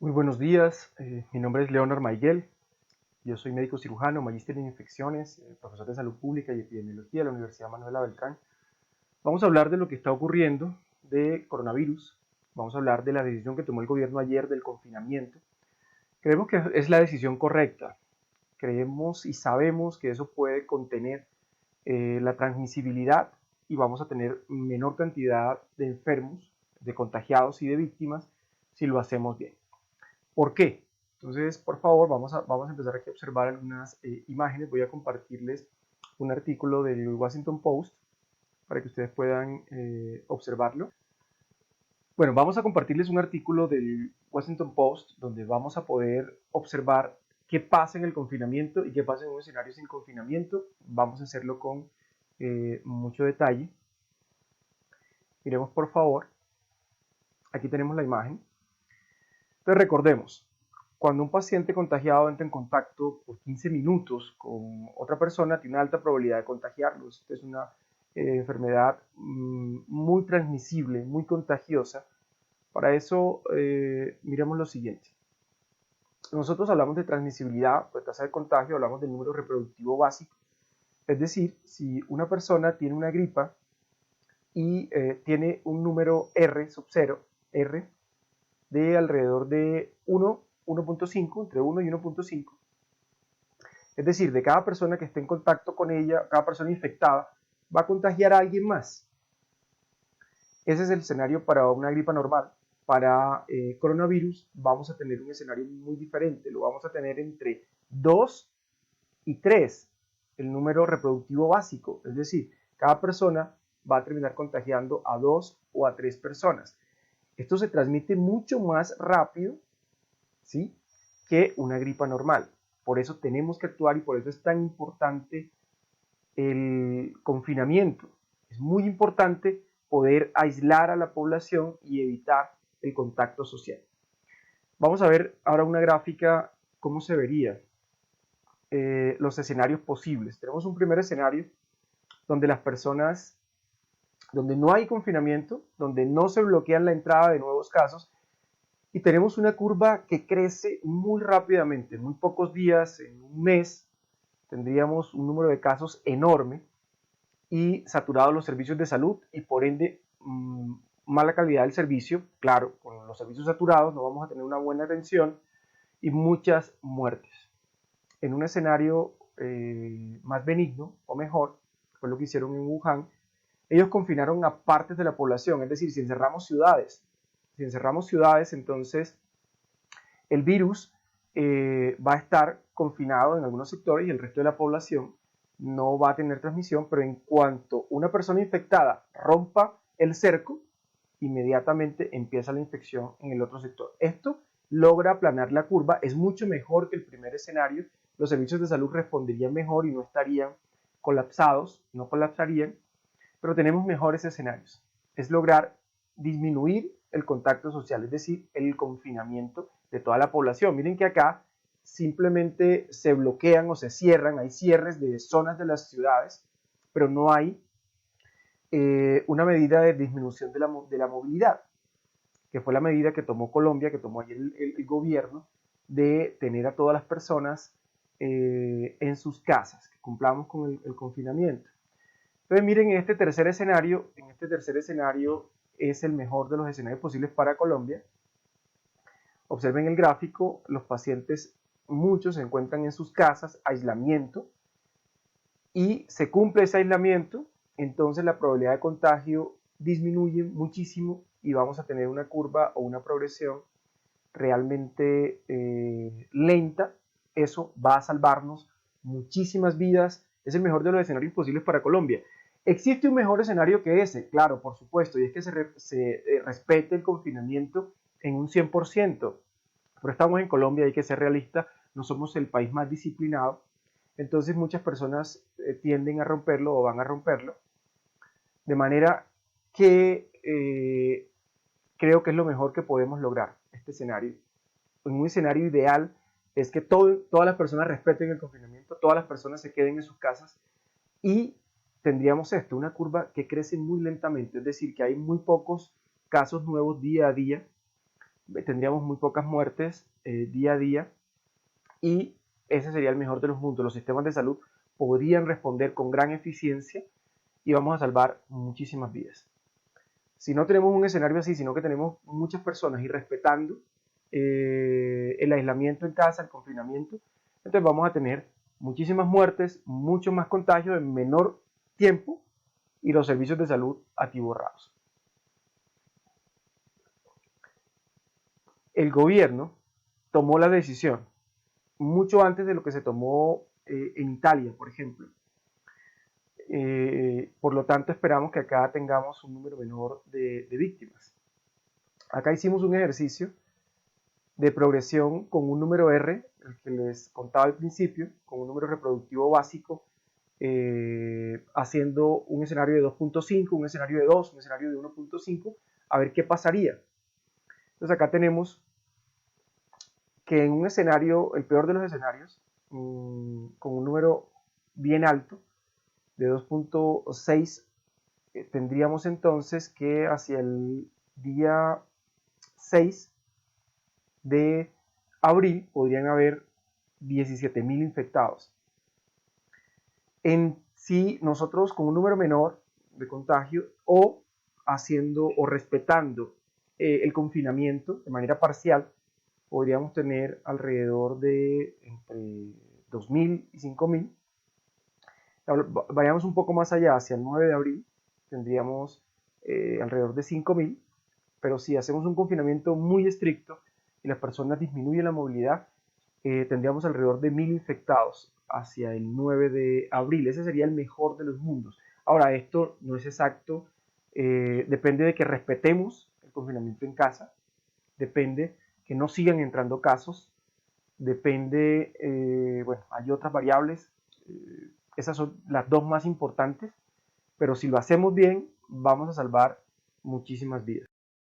Muy buenos días, mi nombre es Leonard Maiguel, yo soy médico cirujano, magíster en infecciones, profesor de salud pública y epidemiología de la Universidad Manuela Beltrán. Vamos a hablar de lo que está ocurriendo de coronavirus, vamos a hablar de la decisión que tomó el gobierno ayer del confinamiento. Creemos que es la decisión correcta, creemos y sabemos que eso puede contener la transmisibilidad y vamos a tener menor cantidad de enfermos, de contagiados y de víctimas si lo hacemos bien. ¿Por qué? Entonces, por favor, vamos a empezar aquí a observar algunas imágenes. Voy a compartirles un artículo del Washington Post para que ustedes puedan observarlo. Bueno, vamos a compartirles un artículo del Washington Post donde vamos a poder observar qué pasa en el confinamiento y qué pasa en un escenario sin confinamiento. Vamos a hacerlo con mucho detalle. Miremos, por favor. Aquí tenemos la imagen. Entonces, recordemos, cuando un paciente contagiado entra en contacto por 15 minutos con otra persona, tiene una alta probabilidad de contagiarlo. Esta es una enfermedad muy transmisible, muy contagiosa. Para eso, miremos lo siguiente. Nosotros hablamos de transmisibilidad, de tasa de contagio, hablamos del número reproductivo básico. Es decir, si una persona tiene una gripa y tiene un número R sub 0, R, de alrededor de 1.5, entre 1 y 1.5. Es decir, de cada persona que esté en contacto con ella, cada persona infectada, va a contagiar a alguien más. Ese es el escenario para una gripa normal. Para coronavirus vamos a tener un escenario muy diferente. Lo vamos a tener entre 2 y 3, el número reproductivo básico. Es decir, cada persona va a terminar contagiando a 2 o a 3 personas. Esto se transmite mucho más rápido, ¿sí?, que una gripa normal. Por eso tenemos que actuar y por eso es tan importante el confinamiento. Es muy importante poder aislar a la población y evitar el contacto social. Vamos a ver ahora una gráfica cómo se vería los escenarios posibles. Tenemos un primer escenario donde las personas, donde no hay confinamiento, donde no se bloquean la entrada de nuevos casos, y tenemos una curva que crece muy rápidamente. En muy pocos días, en un mes, tendríamos un número de casos enorme y saturados los servicios de salud y por ende mala calidad del servicio. Claro, con los servicios saturados no vamos a tener una buena atención y muchas muertes. En un escenario más benigno o mejor, fue lo que hicieron en Wuhan, ellos confinaron a partes de la población, es decir, si encerramos ciudades, entonces el virus va a estar confinado en algunos sectores y el resto de la población no va a tener transmisión, pero en cuanto una persona infectada rompa el cerco, inmediatamente empieza la infección en el otro sector. Esto logra aplanar la curva, es mucho mejor que el primer escenario, los servicios de salud responderían mejor y no estarían colapsados, no colapsarían, pero tenemos mejores escenarios. Es lograr disminuir el contacto social, es decir, el confinamiento de toda la población. Miren que acá simplemente se bloquean o se cierran, hay cierres de zonas de las ciudades, pero no hay una medida de disminución de la movilidad, que fue la medida que tomó Colombia, que tomó ayer el gobierno, de tener a todas las personas en sus casas, que cumplamos con el confinamiento. Entonces miren, en este tercer escenario es el mejor de los escenarios posibles para Colombia. Observen el gráfico, los pacientes, muchos se encuentran en sus casas, aislamiento, y se cumple ese aislamiento, entonces la probabilidad de contagio disminuye muchísimo y vamos a tener una curva o una progresión realmente lenta. Eso va a salvarnos muchísimas vidas. Es el mejor de los escenarios posibles para Colombia. ¿Existe un mejor escenario que ese? Claro, por supuesto, y es que se respete el confinamiento en un 100%. Pero estamos en Colombia, hay que ser realistas, no somos el país más disciplinado, entonces muchas personas tienden a romperlo o van a romperlo, de manera que creo que es lo mejor que podemos lograr este escenario. En un escenario ideal es que todas las personas respeten el confinamiento, todas las personas se queden en sus casas y tendríamos una curva que crece muy lentamente, es decir, que hay muy pocos casos nuevos día a día, tendríamos muy pocas muertes día a día y ese sería el mejor de los mundos. Los sistemas de salud podrían responder con gran eficiencia y vamos a salvar muchísimas vidas. Si no tenemos un escenario así, sino que tenemos muchas personas y respetando el aislamiento en casa, el confinamiento, entonces vamos a tener muchísimas muertes, mucho más contagio en menor tiempo y los servicios de salud atiborrados. El gobierno tomó la decisión mucho antes de lo que se tomó en Italia, por ejemplo. Por lo tanto, esperamos que acá tengamos un número menor de víctimas. Acá hicimos un ejercicio de progresión con un número R, el que les contaba al principio, con un número reproductivo básico, haciendo un escenario de 2.5, un escenario de 2, un escenario de 1.5, a ver qué pasaría. Entonces acá tenemos que en un escenario, el peor de los escenarios, con un número bien alto, de 2.6, tendríamos entonces que hacia el día 6 de abril podrían haber 17.000 infectados. En sí, nosotros con un número menor de contagio o haciendo o respetando el confinamiento de manera parcial, podríamos tener alrededor de entre 2.000 y 5.000. Vayamos un poco más allá, hacia el 9 de abril, tendríamos alrededor de 5.000, pero si hacemos un confinamiento muy estricto y las personas disminuyen la movilidad, tendríamos alrededor de 1.000 infectados hacia el 9 de abril. Ese sería el mejor de los mundos. Ahora, esto no es exacto, depende de que respetemos el confinamiento en casa, depende que no sigan entrando casos, depende, bueno, hay otras variables, esas son las dos más importantes, pero si lo hacemos bien, vamos a salvar muchísimas vidas.